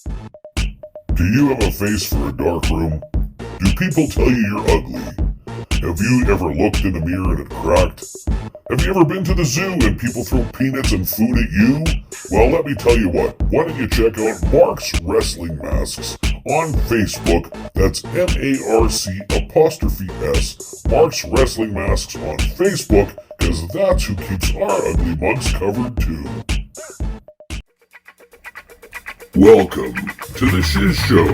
Do you have a face for a dark room? Do people tell you you're ugly? Have you ever looked in the mirror and it cracked? Have you ever been to the zoo and people throw peanuts and food at you? Well, let me tell you what. Why don't you check out Mark's Wrestling Masks on Facebook? That's MARC''S. Mark's Wrestling Masks on Facebook, because that's who keeps our ugly mugs covered too. Welcome to the Shiz Show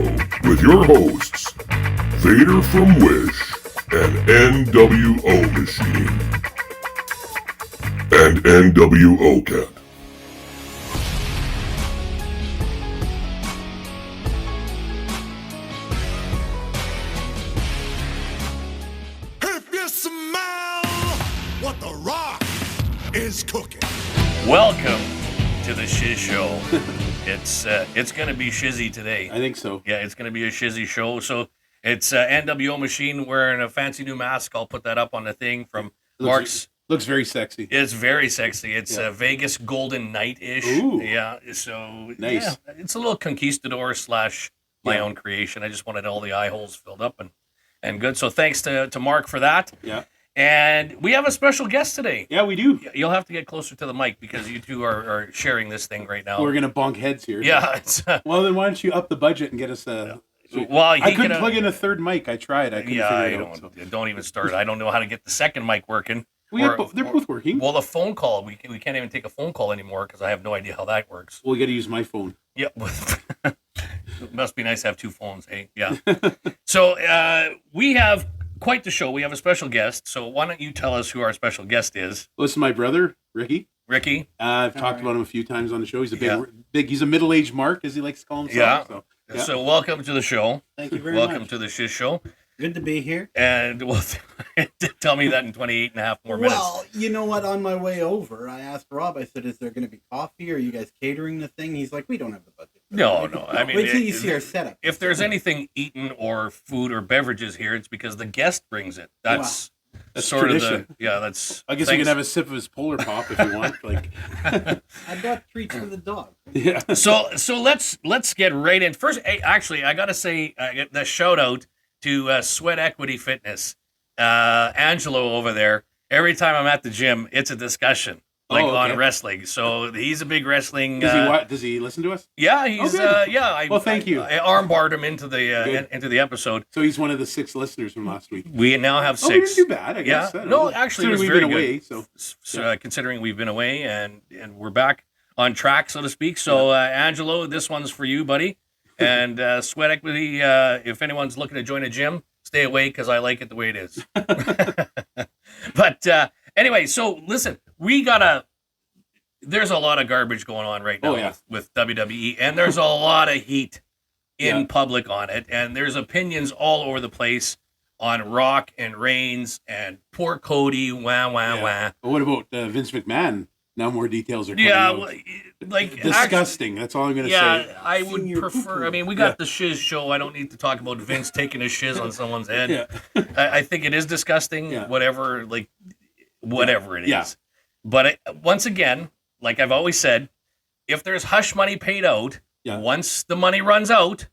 with your hosts, Vader from Wish and NWO Machine and NWO Cat. If you smell what the Rock is cooking. Welcome to the Shiz Show. It's going to be shizzy today. I think so. Yeah, it's going to be a shizzy show. So it's NWO Machine wearing a fancy new mask. I'll put that up on the thing from Mark's. Looks very sexy. It's very sexy. It's Vegas Golden Knight-ish. Ooh. Yeah, so Nice. yeah, it's a little conquistador / my own creation. I just wanted all the eye holes filled up and good. So thanks to Mark for that. Yeah. And we have a special guest today. Yeah, we do. You'll have to get closer to the mic because you two are sharing this thing right now. We're going to bonk heads here. Yeah. It's, well, then why don't you up the budget and get us a... well, I couldn't plug in a third mic. I tried. I couldn't figure it out. Don't even start. I don't know how to get the second mic working. They're both working. Well, the phone call, we can't even take a phone call anymore because I have no idea how that works. Well, we got to use my phone. Yeah. It must be nice to have two phones, hey? Yeah. So we have quite the show. We have a special guest. So why don't you tell us who our special guest is? Well, this is my brother, Ricky. Ricky. I've talked about him a few times on the show. He's a big. He's a middle-aged Mark, as he likes to call himself. Yeah. So welcome to the show. Thank you very much. Welcome to the Shiz Show. Good to be here. And well, tell me that in 28 and a half more minutes. Well, you know what? On my way over, I asked Rob, I said, is there going to be coffee? Are you guys catering the thing? He's like, we don't have the budget. No. I mean, wait till you see our setup. If there's anything eaten or food or beverages here, it's because the guest brings it. That's sort tradition. of the that's. I guess you can have a sip of his Polar Pop if you want. Like, I got treats for the dog. yeah. So let's get right in. First, actually, I gotta say the shout out to Sweat Equity Fitness, Angelo over there. Every time I'm at the gym, it's a discussion. On wrestling, so he's a big wrestling. Does he listen to us? Yeah, he's. Well, thank you. I armbarred him into the episode. So he's one of the 6 listeners from last week. We now have 6. Oh, we didn't do bad, I guess. Yeah, no, actually, it was we've very been good. away, so considering we've been away and we're back on track, so to speak. So, Angelo, this one's for you, buddy. And Sweat Equity. If anyone's looking to join a gym, stay away because I like it the way it is. But anyway, so listen. There's a lot of garbage going on right now with WWE, and there's a lot of heat in public on it, and there's opinions all over the place on Rock and Reigns and poor Cody, wah. But what about Vince McMahon? Now more details are coming out. Actually, Disgusting. That's all I'm going to say. Yeah, I would prefer. I mean, we got the Shiz Show. I don't need to talk about Vince taking a shiz on someone's head. Yeah. I think it is disgusting. Yeah. Whatever it is. Yeah. But once again, like I've always said, if there's hush money paid out, once the money runs out,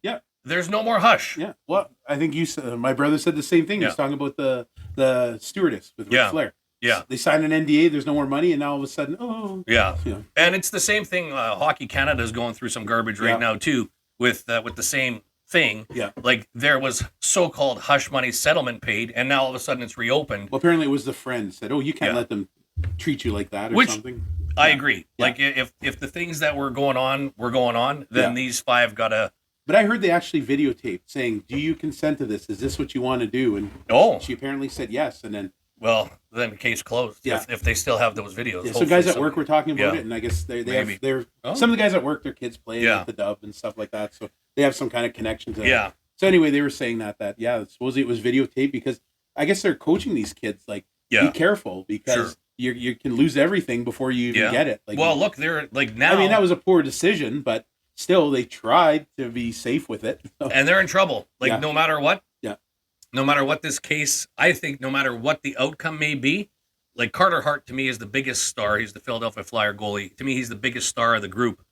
there's no more hush. Yeah. Well, I think my brother said the same thing. He was talking about the stewardess with Ric Flair. Yeah. They signed an NDA, there's no more money, and now all of a sudden, Yeah. And it's the same thing. Hockey Canada is going through some garbage right now, too, with the same thing. Yeah. Like there was so-called hush money settlement paid, and now all of a sudden it's reopened. Well, apparently it was the friend said, you can't let them treat you like that or something. I agree. Yeah. Like if the things that were going on, then these 5 gotta. But I heard they actually videotaped saying, "Do you consent to this? Is this what you want to do?" And she apparently said yes. And then, then case closed. Yeah. If they still have those videos. Yeah, so guys at work were talking about it, and I guess they have some of the guys at work, their kids play at the Dub and stuff like that, so they have some kind of connection to it. So anyway, they were saying that supposedly it was videotaped because I guess they're coaching these kids be careful because. You can lose everything before you even get it. Look, they're like now. I mean, that was a poor decision, but still, they tried to be safe with it, and they're in trouble. No matter what. Yeah. No matter what this case, I think, no matter what the outcome may be, like Carter Hart to me is the biggest star. He's the Philadelphia Flyer goalie. To me, he's the biggest star of the group.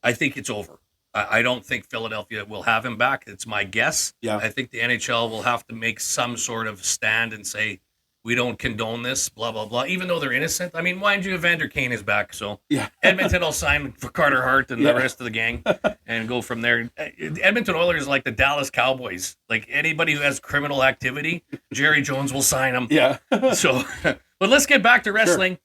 I think it's over. I don't think Philadelphia will have him back. It's my guess. Yeah. I think the NHL will have to make some sort of stand and say, we don't condone this, blah, blah, blah, even though they're innocent. I mean, mind you, Evander Kane is back, so yeah. Edmonton will sign for Carter Hart and the rest of the gang and go from there. Edmonton Oilers is like the Dallas Cowboys. Like, anybody who has criminal activity, Jerry Jones will sign them. Yeah. So, but let's get back to wrestling.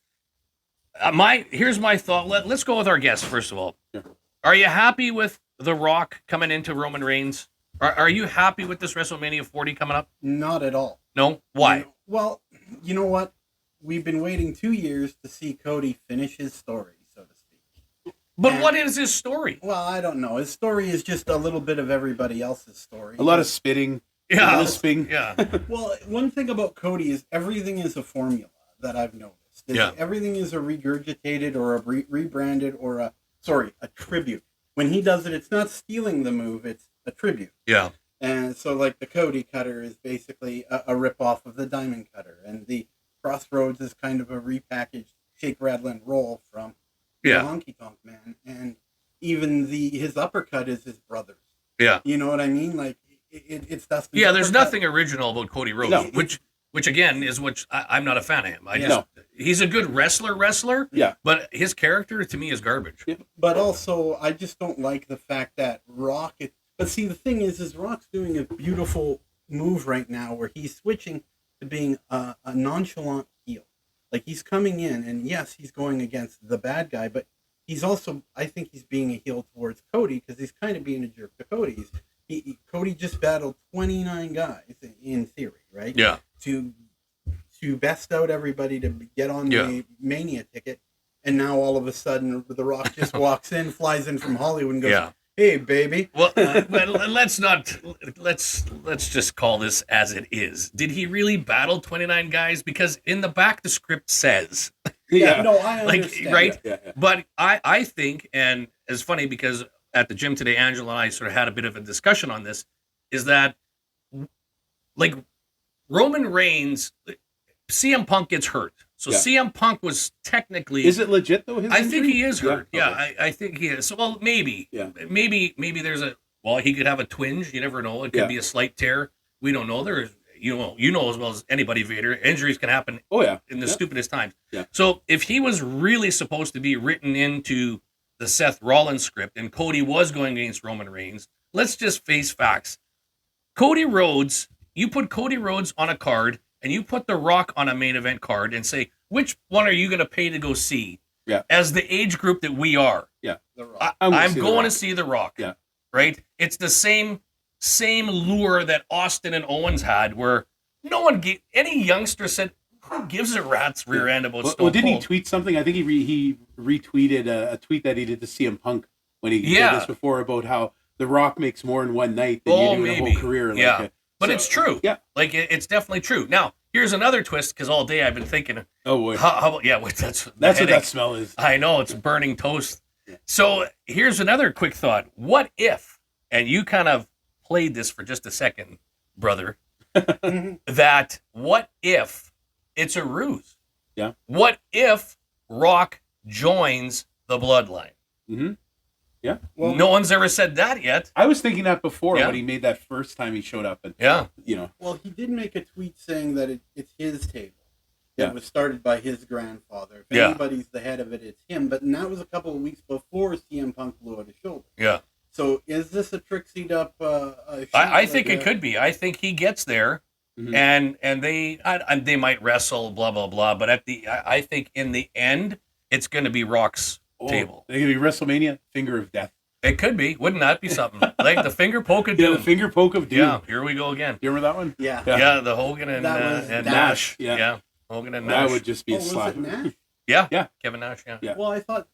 Sure. Here's my thought. Let's go with our guest, first of all. Sure. Are you happy with The Rock coming into Roman Reigns? Are you happy with this WrestleMania 40 coming up? Not at all. No? Why? Well, you know what? We've been waiting 2 years to see Cody finish his story, so to speak. But what is his story? Well, I don't know. His story is just a little bit of everybody else's story. A lot of spitting, lisping. Yeah. Well, one thing about Cody is everything is a formula that I've noticed. Everything is a regurgitated or a rebranded or a tribute. When he does it, it's not stealing the move, it's a tribute. Yeah. And so, like, the Cody cutter is basically a rip-off of the Diamond Cutter. And the Crossroads is kind of a repackaged shake, rattle, and roll from the Honky Tonk Man. And even his uppercut is his brother's. Yeah. You know what I mean? Like, it's Dustin. Yeah, there's nothing original about Cody Rhodes, no. which again, is what I'm not a fan of him. He's a good wrestler. Yeah. But his character, to me, is garbage. Yeah. But also, I just don't like the fact that Rock... But see, the thing is Rock's doing a beautiful move right now where he's switching to being a nonchalant heel. Like, he's coming in, and yes, he's going against the bad guy, but he's also, I think he's being a heel towards Cody because he's kind of being a jerk to Cody. Cody just battled 29 guys, in theory, right? Yeah. To best out everybody to get on the Mania ticket, and now all of a sudden, The Rock just walks in, flies in from Hollywood and goes... Hey, baby. Well, let's just call this as it is. Did he really battle 29 guys? Because in the back, the script says. No, I understand. Right? Yeah. But I think, and it's funny because at the gym today, Angela and I sort of had a bit of a discussion on this, is that, like, Roman Reigns, CM Punk gets hurt. So CM Punk was technically... Is it legit, though, his I injury? think he is hurt. Yeah, okay. I think he is. So, well, maybe. Yeah. Maybe there's he could have a twinge. You never know. It could be a slight tear. We don't know. You know as well as anybody, Vader, injuries can happen in the stupidest times. Yeah. So, if he was really supposed to be written into the Seth Rollins script and Cody was going against Roman Reigns, let's just face facts. Cody Rhodes, you put Cody Rhodes on a card, and you put The Rock on a main event card and say, which one are you going to pay to go see? Yeah. As the age group that we are. Yeah. The Rock. I'm going to see The Rock. Yeah. Right? It's the same lure that Austin and Owens had where no one, any youngster said, who gives a rat's rear end about Stone Cold? Didn't he tweet something? I think he retweeted a tweet that he did to CM Punk when he did this before about how The Rock makes more in one night than you do in a whole career. But it's true. Yeah. Like, it's definitely true. Now, here's another twist, because all day I've been thinking, oh, boy. How that's what that smell is. I know, it's burning toast. Yeah. So here's another quick thought. What if, and you kind of played this for just a second, brother, that what if it's a ruse? Yeah. What if Rock joins the Bloodline? Mm-hmm. Yeah. Well, no one's ever said that yet. I was thinking that before when he made that first time he showed up. And, Well, he did make a tweet saying that it's his table. It was started by his grandfather. If anybody's the head of it, it's him. But that was a couple of weeks before CM Punk blew out his shoulder. Yeah. So is this a trixied up? I think it could be. I think he gets there, and they might wrestle, blah blah blah. But I think in the end, it's going to be Rock's table. It could be WrestleMania, Finger of Death. It could be. Wouldn't that be something? Like the finger poke of doom. Yeah, the finger poke of doom. Yeah, here we go again. You remember that one? Yeah. Yeah, the Hogan and Nash. Yeah. Hogan and Nash. That would just be a slap. Was it Nash? Yeah. Kevin Nash, yeah. Well, I thought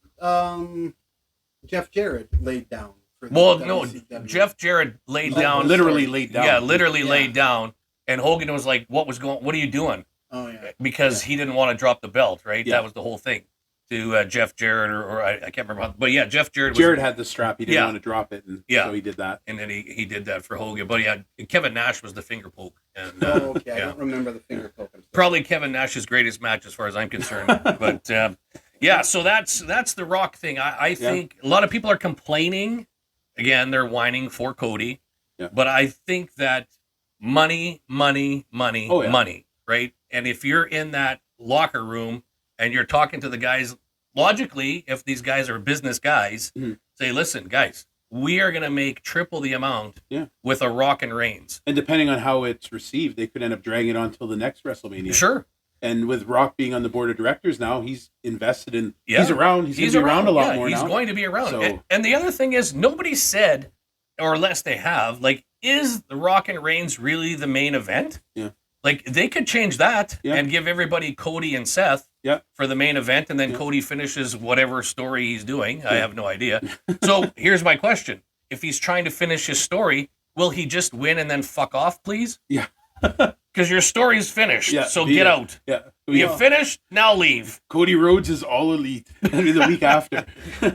Jeff Jarrett laid down. For the WCW. Jeff Jarrett laid down. Literally laid down. Yeah, literally laid down. And Hogan was like, what are you doing? Oh, yeah. Because he didn't want to drop the belt, right? Yeah. That was the whole thing. To Jeff Jarrett, or I can't remember how, but Jeff Jarrett. Jared had the strap. He didn't want to drop it, and so he did that. And then he did that for Hogan. But Kevin Nash was the finger poke. And, okay. I don't remember the finger poke. Probably Kevin Nash's greatest match as far as I'm concerned. But so that's the Rock thing. I think a lot of people are complaining, again, they're whining for Cody. Yeah. But I think that money, money, right? And if you're in that locker room and you're talking to the guys, logically, if these guys are business guys, say, listen, guys, we are going to make triple the amount with a Rock and Reigns. And depending on how it's received, they could end up dragging it on until the next WrestleMania. Sure. And with Rock being on the board of directors now, he's invested in. Yeah. He's around. He's going to be around a lot more now. He's going to be around. So, and the other thing is, nobody said, or unless they have, like, is the Rock and Reigns really the main event? Yeah. Like, they could change that and give everybody Cody and Seth for the main event, and then Cody finishes whatever story he's doing. I have no idea. So here's my question: if he's trying to finish his story, will he just win and then fuck off, please? Yeah. Because your story's finished, so get out. Yeah. You finished, now leave. Cody Rhodes is all elite. The week after.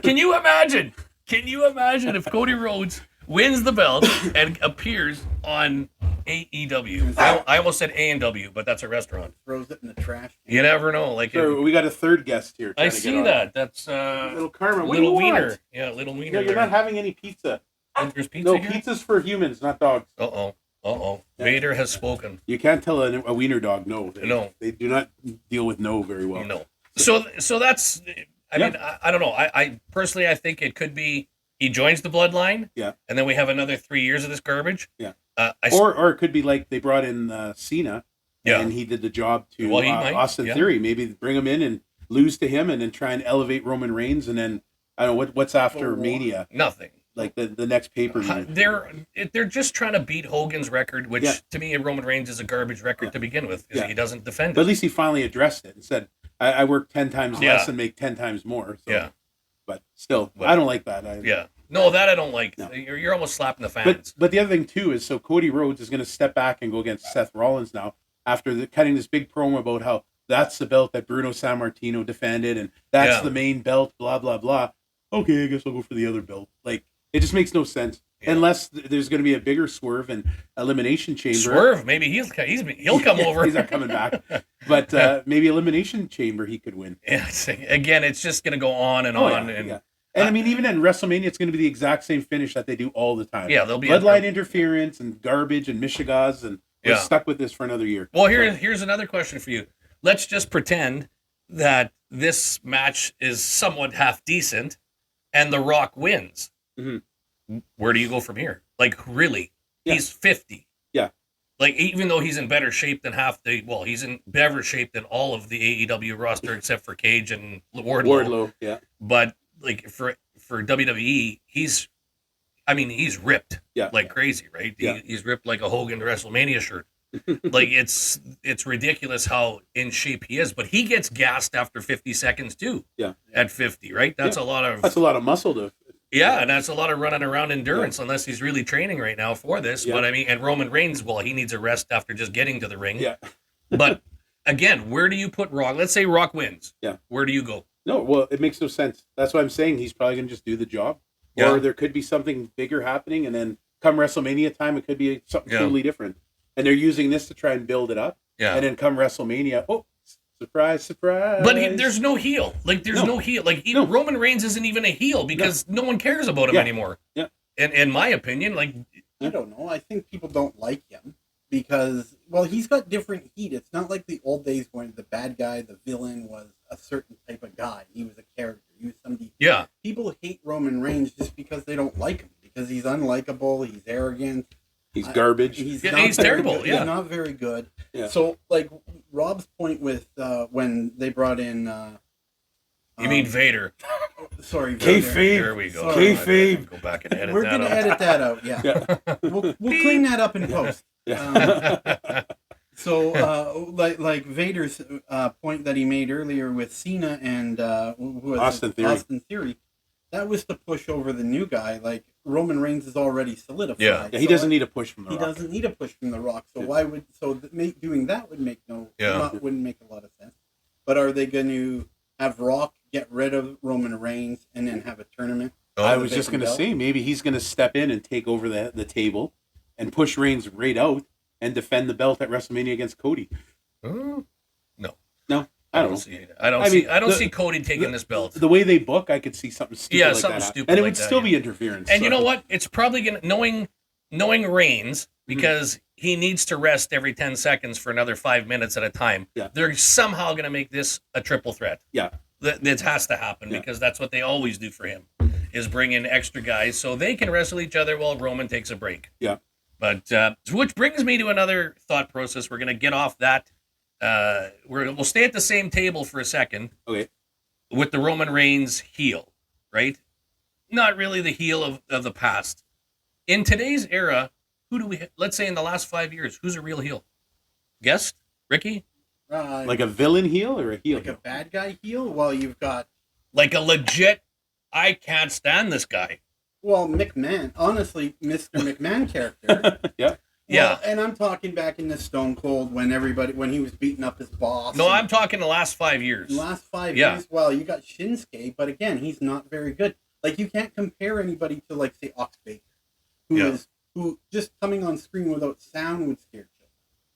Can you imagine? If Cody Rhodes wins the belt and appears on AEW? I almost said A&W, but that's a restaurant. Throws it in the trash. You never know. Like, so we got a third guest here. I see that. That's little Karma. Little wiener. Yeah, little wiener. Yeah, you're not having any pizza. There's pizza No, here? pizza's for humans, not dogs. Uh-oh. Vader has spoken. You can't tell a wiener dog no. No. They do not deal with no very well. No. So that's, I mean, I don't know. I personally, I think it could be he joins the bloodline. Yeah. And then we have another 3 years of this garbage. Yeah. Or it could be like they brought in Cena. Yeah. And he did the job to Well, he might, Austin Theory. Maybe bring him in and lose to him and then try and elevate Roman Reigns. And then, I don't know, what's after Mania? Nothing. Like the next pay-per-view. They're just trying to beat Hogan's record, which to me, Roman Reigns is a garbage record to begin with because he doesn't defend it. But at least he finally addressed it and said, I work 10 times less and make 10 times more. So. Yeah. But still, I don't like that. No, that I don't like. No. You're almost slapping the fans. But the other thing, too, is so Cody Rhodes is going to step back and go against Seth Rollins now after cutting this big promo about how that's the belt that Bruno Sammartino defended and that's the main belt, blah, blah, blah. Okay, I guess I'll go for the other belt. Like, it just makes no sense unless there's going to be a bigger swerve and Elimination Chamber. Swerve? Maybe he'll come over. He's not coming back. But maybe Elimination Chamber he could win. Yeah, again, it's just going to go on and on. And I mean, even in WrestleMania, it's going to be the exact same finish that they do all the time. Yeah, there'll be bloodline interference and garbage and Michigas, and we're stuck with this for another year. Well, here's another question for you. Let's just pretend that this match is somewhat half decent, and The Rock wins. Mm-hmm. Where do you go from here? Like, really? He's 50. Yeah. Like, even though he's in better shape than he's in better shape than all of the AEW roster except for Cage and Wardlow. Yeah. But like for WWE, he's ripped like crazy, right? Yeah. He's ripped like a Hogan WrestleMania shirt. Like it's ridiculous how in shape he is, but he gets gassed after 50 seconds too. Yeah. At 50, right? That's a lot of muscle to. Yeah, and that's a lot of running around endurance unless he's really training right now for this. Yeah. But I mean, and Roman Reigns, well, he needs a rest after just getting to the ring. Yeah. But again, where do you put Rock? Let's say Rock wins. Yeah. Where do you go? No, well, it makes no sense. That's why I'm saying he's probably going to just do the job. Yeah. Or there could be something bigger happening, and then come WrestleMania time, it could be something totally different. And they're using this to try and build it up. Yeah. And then come WrestleMania, surprise, surprise. But there's no heel. Like, there's no heel. Like, Roman Reigns isn't even a heel because no one cares about him anymore. Yeah. And in my opinion, like... I don't know. I think people don't like him because, well, he's got different heat. It's not like the old days when the bad guy, the villain, was a certain type of guy. He was a character. He was somebody... Yeah. People hate Roman Reigns just because they don't like him. Because he's unlikable. He's arrogant. He's garbage. He's terrible. Good. Yeah. He's not very good. Yeah. So, like, Rob's point with when they brought in... you mean Vader. Sorry, Kayfabe. There we go. Kayfabe. Go back and edit We're that going to out. edit that out, yeah. We'll clean that up in post. So, like Vader's point that he made earlier with Cena and Austin Theory, that was to push over the new guy. Like, Roman Reigns is already solidified. Yeah, he doesn't need a push from The Rock. He doesn't need a push from The Rock. So why would doing that would make wouldn't make a lot of sense. But are they going to have Rock get rid of Roman Reigns and then have a tournament? I was just going to say maybe he's going to step in and take over the table and push Reigns right out and defend the belt at WrestleMania against Cody. No. I don't see Cody taking this belt. The way they book, I could see something stupid like something that. stupid And it like would that, still be interference. And you know what? It's probably going to, knowing Reigns, because he needs to rest every 10 seconds for another 5 minutes at a time. Yeah. They're somehow going to make this a triple threat. Yeah. That has to happen because that's what they always do for him, is bring in extra guys so they can wrestle each other while Roman takes a break. Yeah. But which brings me to another thought process. We're going to get off that. We'll stay at the same table for a second. Okay. With the Roman Reigns heel, right? Not really the heel of the past. In today's era, who do we? Let's say in the last 5 years, who's a real heel? Guest? Ricky? Like a villain heel or a heel? Like a bad guy heel? Well, you've got... Like a legit, I can't stand this guy. Well, McMahon. Honestly, Mr. McMahon character. Yeah. Yeah. And I'm talking back in the Stone Cold when he was beating up his boss. No, I'm talking the last 5 years. The last 5 years, well, you got Shinsuke, but again, he's not very good. Like, you can't compare anybody to, like, say, Ox Baker, who just coming on screen without sound would scare you.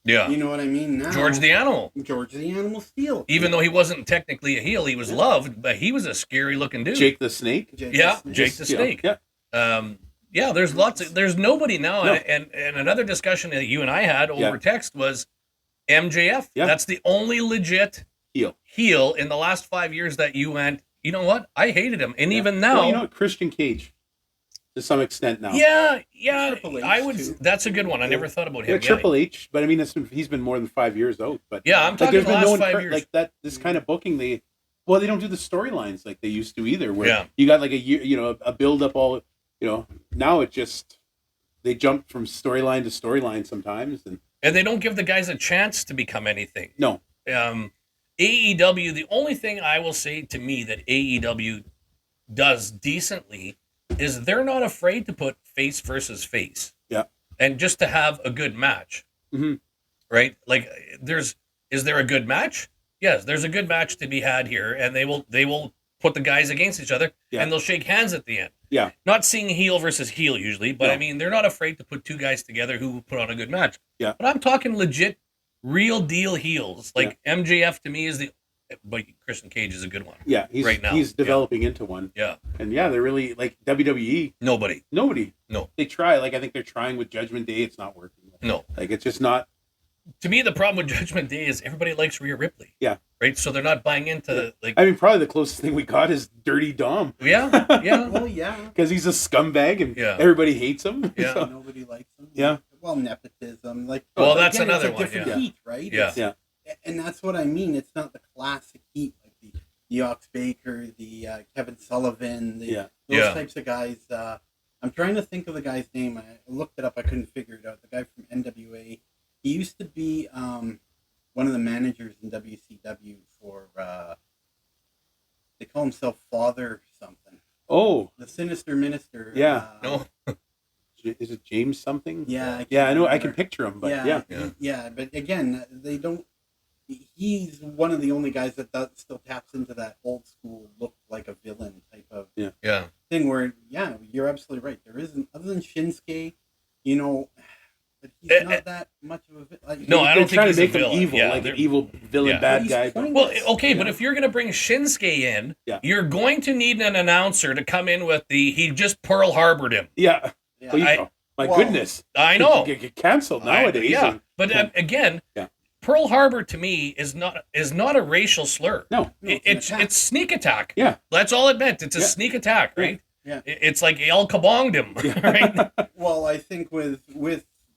Yeah. You know what I mean? Now, George the Animal Steel. Even though he wasn't technically a heel, he was loved, but he was a scary looking dude. Jake the Snake? Jake the Snake. Yeah. There's nobody now. No. And another discussion that you and I had over text was MJF. Yeah. That's the only legit heel in the last 5 years that you went, you know what? I hated him. And even now. Well, you know what? Christian Cage. To some extent now. Yeah. I would. Too. That's a good one. I never thought about him. Yeah, Triple H, but I mean, he's been more than 5 years out. But yeah, I'm talking the last 5 years. Like that, this kind of booking, they don't do the storylines like they used to either. Where you got like a year, a build up all, now it just they jump from storyline to storyline sometimes, and they don't give the guys a chance to become anything. No. AEW. The only thing I will say to me that AEW does decently is they're not afraid to put face versus face. Yeah. And just to have a good match. Mm-hmm. Right? Like is there a good match? Yes, there's a good match to be had here, and they will put the guys against each other and they'll shake hands at the end. Yeah. Not seeing heel versus heel usually, but I mean they're not afraid to put two guys together who put on a good match. Yeah. But I'm talking legit real deal heels. Like MJF to me is but Christian Cage is a good one. Yeah, he's developing into one. Yeah. And they're really like WWE. Nobody. No. They try. Like I think they're trying with Judgment Day. It's not working. No. Like it's just not. To me, the problem with Judgment Day is everybody likes Rhea Ripley. Yeah. Right. So they're not buying into like. I mean, probably the closest thing we got is Dirty Dom. Yeah. Yeah. Well, yeah. Because he's a scumbag and everybody hates him. Yeah. So. Nobody likes him. Yeah. Well, nepotism. Like. Well, that's again, another it's a different one. Heat, right? Yeah. And that's what I mean. It's not the classic heat like the Ox Baker, the Kevin Sullivan, those types of guys. I'm trying to think of the guy's name. I looked it up. I couldn't figure it out. The guy from NWA. He used to be one of the managers in WCW for. They call himself Father something. Oh, the Sinister Minister. Yeah. No. Is it James something? Yeah. I know. I can picture him, but yeah. But again, they don't. He's one of the only guys that still taps into that old school look like a villain type of thing. Where you're absolutely right. There isn't other than Shinsuke, but he's not that much of a villain. No, I don't think he's trying to make him evil, like an evil villain, bad guy. Well, okay, but if you're going to bring Shinsuke in, you're going to need an announcer to come in with he just Pearl Harbored him. Yeah. My goodness. I know. Get canceled nowadays. But again. Pearl Harbor to me is not a racial slur. No, it's sneak attack. Yeah, that's all it meant. It's a sneak attack, right? Yeah, it's like El Kabonged him, right? Well, I think with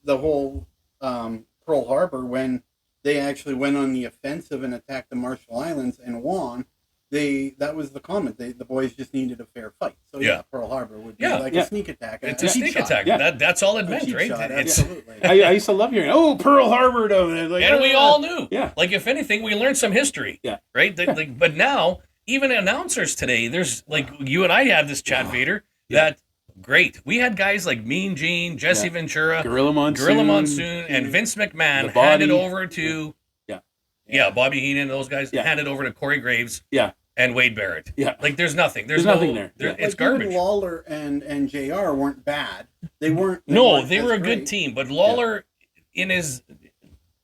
the whole Pearl Harbor, when they actually went on the offensive and attacked the Marshall Islands and won, that was the comment. The boys just needed a fair fight. So Pearl Harbor would be like a sneak attack. It's a sneak attack. Yeah. That's all it meant, right? Absolutely. I used to love hearing, Pearl Harbor, and we all knew. Yeah. Like if anything, we learned some history. Yeah. Right. But now even announcers today, there's like you and I had this chat, Vader. That great. We had guys like Mean Gene, Jesse Ventura, Gorilla Monsoon, and Vince McMahon handed over to Bobby Heenan. Those guys handed over to Corey Graves. Yeah. And Wade Barrett. Yeah. Like there's nothing. There's nothing there. It's garbage. Lawler and JR weren't bad. They weren't. They were a good team, but Lawler in his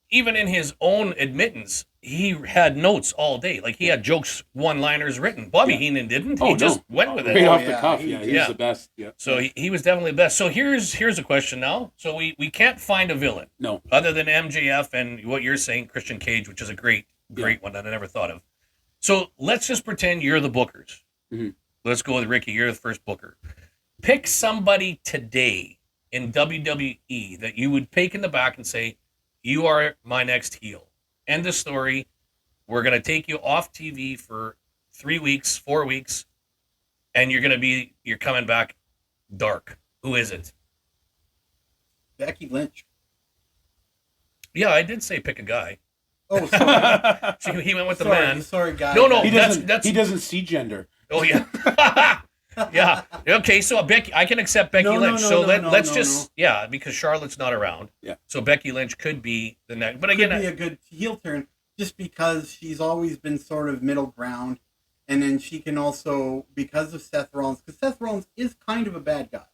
even in his own admittance, he had notes all day. Like he had jokes, one-liners written. Bobby Heenan didn't. He just went with it. Right off the cuff. He was the best. Yeah. So he was definitely the best. So here's a question now. So we can't find a villain. No. Other than MJF and what you're saying, Christian Cage, which is a great one that I never thought of. So let's just pretend you're the bookers. Mm-hmm. Let's go with Ricky. You're the first booker. Pick somebody today in WWE that you would take in the back and say, you are my next heel. End of story. We're going to take you off TV for 3 weeks, 4 weeks, and you're coming back dark. Who is it? Becky Lynch. Yeah, I did say pick a guy. Oh, sorry. He went with the man. Sorry, guy. No, he doesn't see gender. Oh, yeah. Yeah. Okay, so I can accept Becky Lynch. Let's just because Charlotte's not around. Yeah. So Becky Lynch could be the next. But could again, be a good heel turn just because she's always been sort of middle ground, and then she can also, because of Seth Rollins, because Seth Rollins is kind of a bad guy,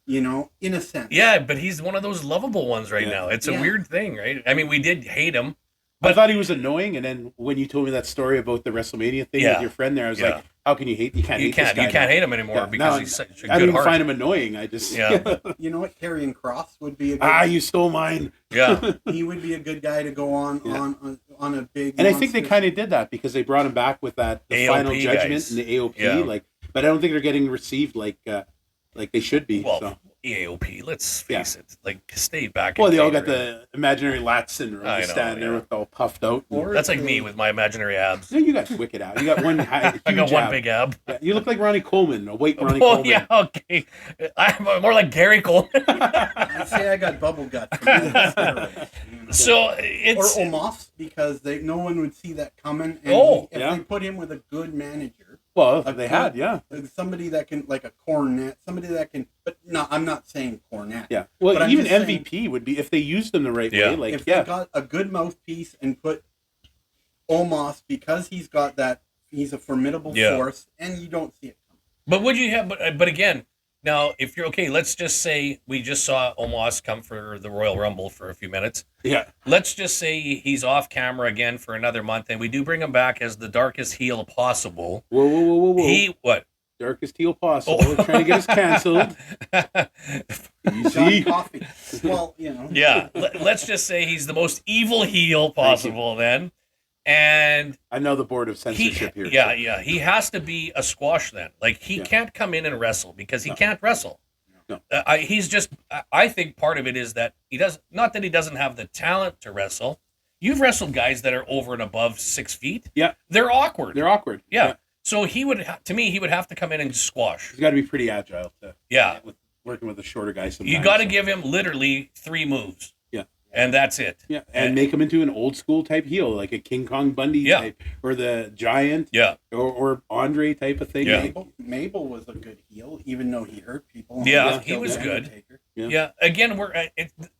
in a sense. Yeah, but he's one of those lovable ones right now. It's a weird thing, right? I mean, we did hate him. But I thought he was annoying, and then when you told me that story about the WrestleMania thing with your friend there, I was like, "How can you hate? You can't hate this guy. You can't hate him anymore because he's such a good heart." I don't find him annoying. I just You know what? Karrion Kross would be a good you stole mine. Yeah, he would be a good guy to go on a big. And I think they kind of did that because they brought him back with the final judgment guys. and the AOP. But I don't think they're getting received like they should be. Well, so. AOP, let's face it, stay back. Well, they all got the imaginary lat syndrome. They stand there with all puffed out. That's like me with my imaginary abs. No, you got wicked abs. You got one huge I got one ab. big ab. Yeah, you look like Ronnie Coleman, a white Ronnie Coleman. Oh, yeah, okay. I'm more like Gary Coleman. I'd say I got bubble gut. So it's... Or Omos, because no one would see that coming. And if they put him with a good manager... Well, they had, somebody that can, like a Cornette, somebody that can, but no, I'm not saying Cornette. Yeah. Well, but even MVP would be, if they used them the right way, if they got a good mouthpiece and put Omos, because he's got that, he's a formidable force, and you don't see it coming. But would you have, but again, now, if you're okay, let's just say we just saw Omos come for the Royal Rumble for a few minutes. Yeah. Let's just say he's off camera again for another month, and we do bring him back as the darkest heel possible. Whoa. What? Darkest heel possible. Trying to get us canceled. Easy. Coffee. Well, Yeah. Let's just say he's the most evil heel possible then. And I know the board of censorship here. Yeah. He has to be a squash then. Like, he can't come in and wrestle because he can't wrestle. No. He's just, I think part of it is that not that he doesn't have the talent to wrestle. You've wrestled guys that are over and above 6 feet. Yeah. They're awkward. Yeah. So he would have to come in and squash. He's got to be pretty agile to. Yeah. Working with a shorter guy sometimes. You got to give him literally 3 moves. And that's it. Yeah, and make him into an old school type heel, like a King Kong Bundy type, or the Giant, or Andre type of thing. Yeah. Mabel was a good heel, even though he hurt people. Yeah, he was good. Yeah. Again,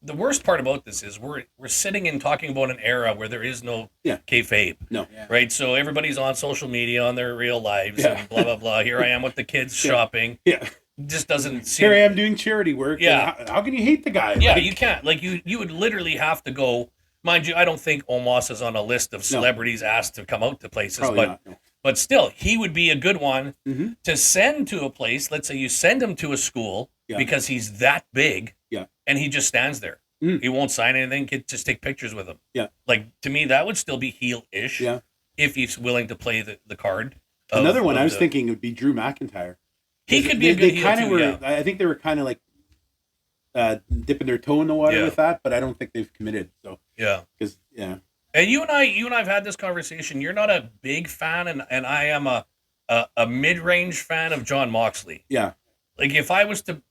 the worst part about this is we're sitting and talking about an era where there is no kayfabe. No. Right? So everybody's on social media, on their real lives, and blah, blah, blah. Here I am with the kids shopping. Yeah. Just doesn't seem... Here I am doing charity work. Yeah. How can you hate the guy? Yeah, you can't. Like, you would literally have to go... Mind you, I don't think Omos is on a list of celebrities asked to come out to places. Probably not, no. But still, he would be a good one to send to a place. Let's say you send him to a school because he's that big and he just stands there. He won't sign anything. Just take pictures with him. Yeah. Like, to me, that would still be heel-ish if he's willing to play the card. Another one I was thinking would be Drew McIntyre. He could be a good heel too, I think they were kind of like dipping their toe in the water with that, but I don't think they've committed. So because and you and I have had this conversation. You're not a big fan, and I am a mid-range fan of John Moxley. Yeah, like if I was to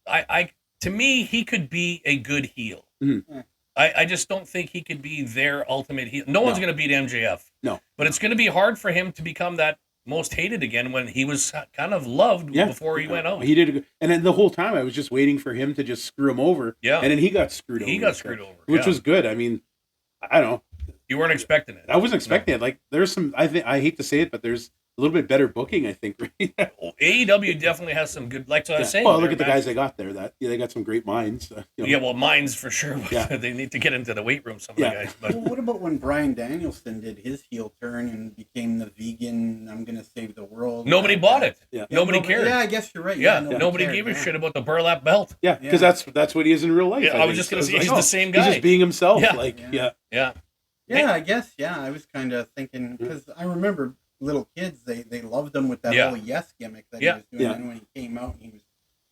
me he could be a good heel. Mm-hmm. I just don't think he could be their ultimate heel. No one's going to beat MJF. No, but it's going to be hard for him to become that most hated again when he was kind of loved before he went out. He did, and then the whole time I was just waiting for him to just screw him over. Yeah, and then he got screwed over. He got screwed over, which was good. I mean, I don't know. You weren't expecting it. I wasn't expecting it. Like there's some. I hate to say it, but there's little bit better booking, I think. Right? AEW definitely has some good, like what I was saying. Well, look at the guys they got there. They got some great minds. Yeah, well, minds for sure. They need to get into the weight room, some of the guys. But well, what about when Bryan Danielson did his heel turn and became the vegan, I'm going to save the world? Nobody bought it. Yeah. Nobody cared. Yeah, I guess you're right. Yeah, nobody gave a shit about the burlap belt. Yeah, because that's what he is in real life. Yeah, I was just going to say, he's the same guy. He's just being himself. Yeah. I guess. Yeah, I was kind of thinking, because I remember little kids, they loved him with that whole yes gimmick that he was doing. And when he came out, he was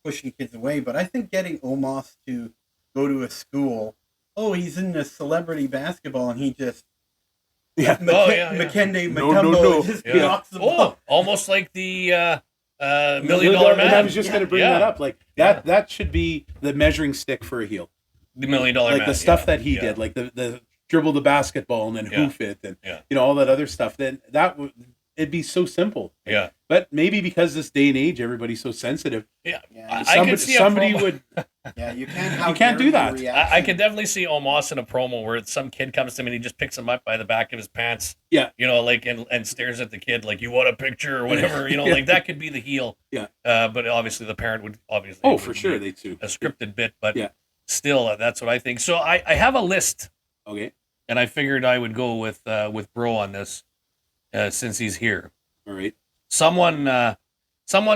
pushing kids away. But I think getting Omos to go to a school, he's in the celebrity basketball, and he just Makende Mutombo just knocks the ball. Almost like the $1 Million Man. And I was just going to bring that up. Like that should be the measuring stick for a heel. The $1 Million Man. Like the stuff that he did, like the dribble the basketball and then hoof it, and all that other stuff. Then it'd be so simple. Yeah. But maybe because this day and age, everybody's so sensitive. Yeah. I could see somebody would. Yeah, you can't. You can't do that. I could definitely see Omos in a promo where some kid comes to him and he just picks him up by the back of his pants. Yeah. Like and stares at the kid like, you want a picture or whatever. Like that could be the heel. Yeah. But obviously the parent would obviously. Oh, for sure they too. A scripted bit, but still, that's what I think. So I have a list. Okay. And I figured I would go with Bro on this, since he's here. All right. Someone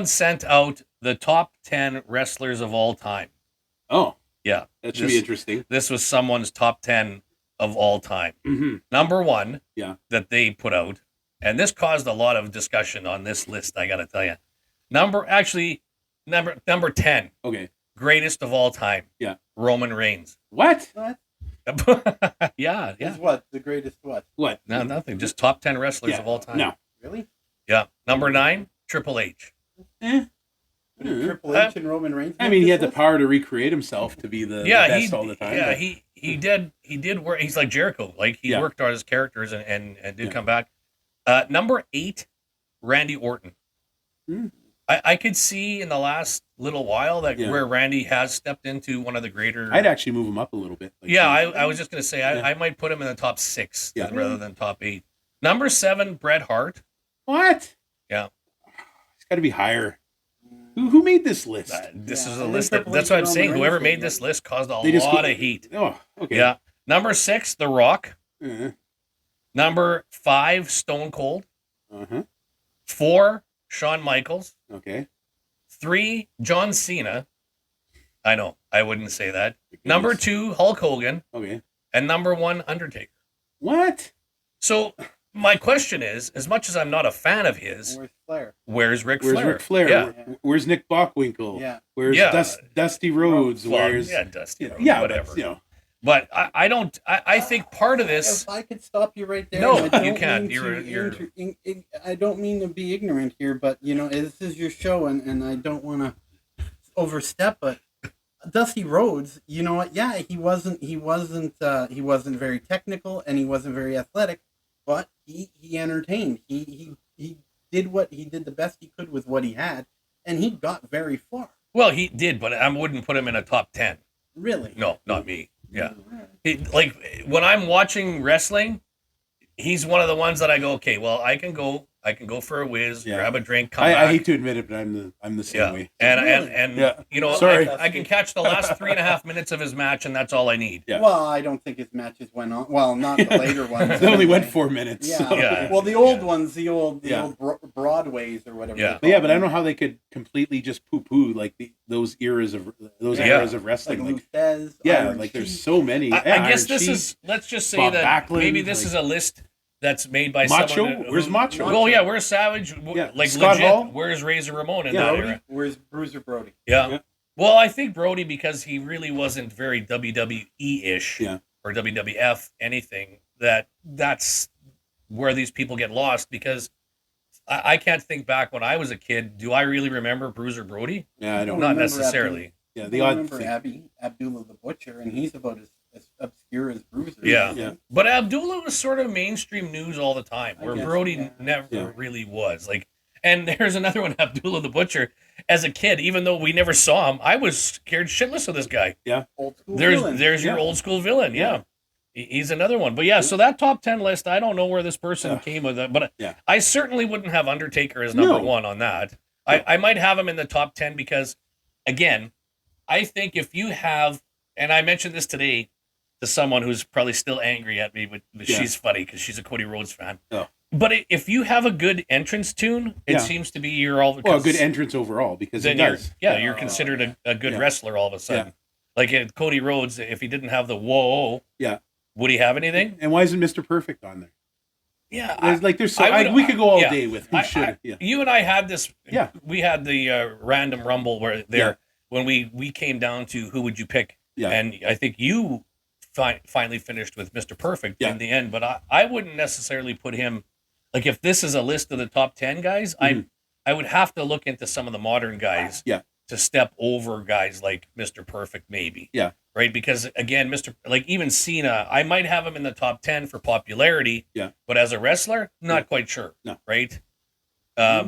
sent out the top 10 wrestlers of all time. Oh. Yeah. That should be interesting. This was someone's top 10 of all time. Mm-hmm. Number one that they put out, and this caused a lot of discussion on this list, I got to tell you. Number 10. Okay. Greatest of all time. Yeah. Roman Reigns. What? Yeah. Is what? The greatest what? What? No, nothing. Just top 10 wrestlers of all time. No. Really? Yeah. Number 9, Triple H. Triple H and Roman Reigns. I mean, he had the power to recreate himself to be the best all the time. Yeah, he did work. He's like Jericho. Like he worked on his characters and did come back. Number 8, Randy Orton. I could see in the last little while that where Randy has stepped into one of the greater. I'd actually move him up a little bit. I was just going to say I might put him in the top 6 rather than top 8. Number 7, Bret Hart. What? Yeah. It's got to be higher. Who made this list? This is a list. That's what I'm saying. Whoever made this list caused a lot of heat. Oh, okay. Yeah. Number 6, The Rock. Uh-huh. Number 5, Stone Cold. Uh-huh. 4, Shawn Michaels. Okay. 3, John Cena. I know. I wouldn't say that. Number 2, Hulk Hogan. Okay. And number 1, Undertaker. What? So my question is, as much as I'm not a fan of his, where's Flair? Where's Ric Where's Flair? Ric Flair? Yeah. Where's Nick Bockwinkel? Yeah. Where's Dusty Rhodes? Where's Dusty Rhodes? Yeah, whatever. But I don't. I think part of this. If I could stop you right there. No, you can't. I don't mean to be ignorant here, but this is your show, and I don't want to overstep. But Dusty Rhodes, you know what? Yeah, he wasn't very technical, and he wasn't very athletic, but he entertained. He did the best he could with what he had, and he got very far. Well, he did, but I wouldn't put him in a top 10. Really? No, not me. Yeah. Like when I'm watching wrestling, he's one of the ones that I go, okay, well, I can go for a whiz, grab a drink, come back. I hate to admit it, but I'm the same way. And Sorry. I can catch the last 3.5 minutes of his match, and that's all I need. Yeah. Well, I don't think his matches went on. Well, not the later ones. They only went 4 minutes. Yeah. So. Yeah. Well, the old ones, the old Broadways or whatever. Yeah. But I don't know how they could completely just poo-poo like those eras of wrestling. Like Luthez, Iron Sheik. There's so many. I guess this is. Let's just say Bob that Backlund, maybe this is a list that's made by Macho. someone. Where's Macho? Oh yeah, where's Savage? Yeah. Like Scott legit. Hall? Where's Razor Ramon in that era? Where's Bruiser Brody? Yeah. Well, I think Brody, because he really wasn't very WWE-ish or WWF anything. That's where these people get lost, because I can't think back when I was a kid. Do I really remember Bruiser Brody? Yeah, I don't. Not necessarily. The I odd remember Abdullah the Butcher, and he's about as obscure as Bruiser. Yeah. But Abdullah was sort of mainstream news all the time, where Brody never really was. Like, and there's another one, Abdullah the Butcher. As a kid, even though we never saw him, I was scared shitless of this guy. Yeah. Old school There's villain. your old school villain. Yeah. He's another one. But yeah, so that top 10 list, I don't know where this person came with it, but I certainly wouldn't have Undertaker as number one on that. I might have him in the top 10 because, again, I think if you have, and I mentioned this today to someone who's probably still angry at me, but she's funny because she's a Cody Rhodes fan. Oh. But if you have a good entrance tune, it seems to be you're all... Well, a good entrance overall because then you're considered a good wrestler all of a sudden. Like Cody Rhodes, if he didn't have the whoa, would he have anything? And why isn't Mr. Perfect on there? Yeah, we could go all day with who should. You and I had this. Yeah, we had the random rumble when we came down to who would you pick. Yeah, and I think you finally finished with Mr. Perfect in the end. But I wouldn't necessarily put him. Like if this is a list of the top 10 guys, I would have to look into some of the modern guys. Yeah. To step over guys like Mr. Perfect, maybe. Yeah. Right? Because again, even Cena, I might have him in the top 10 for popularity. Yeah. But as a wrestler, not quite sure. No. Right?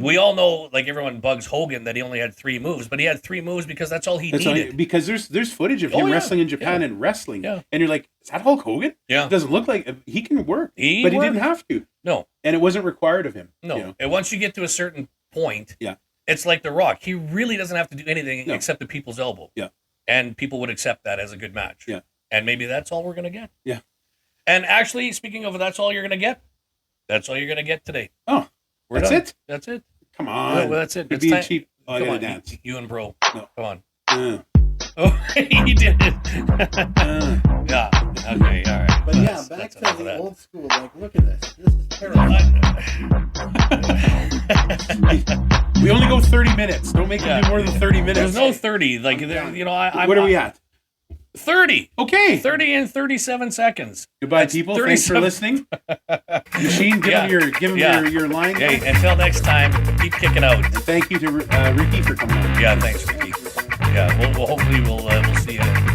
We all know, like everyone bugs Hogan that he only had 3 moves, but he had 3 moves because that's all he needed. Because there's footage of him wrestling in Japan and wrestling. Yeah. And you're like, is that Hulk Hogan? Yeah. It doesn't look like he can work. But he didn't have to. No. And it wasn't required of him. No. You know? And once you get to a certain point, it's like The Rock. He really doesn't have to do anything except the people's elbow. Yeah. And people would accept that as a good match. Yeah. And maybe that's all we're going to get. Yeah. And actually, speaking of that's all you're going to get, that's all you're going to get today. Oh, that's it? That's it. Come on. Well, that's it. It's being cheap. Oh, I gotta gotta dance. You and bro. No. Come on. Oh, he did it. Yeah. Okay, all right. But back to the old school. Like, look at this. This is terrible. We only go 30 minutes. Don't make it do more than 30 minutes. There's no 30. Like, what are we at? 30. Okay. 30 and 37 seconds. Goodbye, people. Thanks for listening. Machine, give him your line. Hey, until next time, keep kicking out. And thank you to Ricky for coming on. Yeah, thanks, Ricky. Yeah, we'll hopefully we'll see you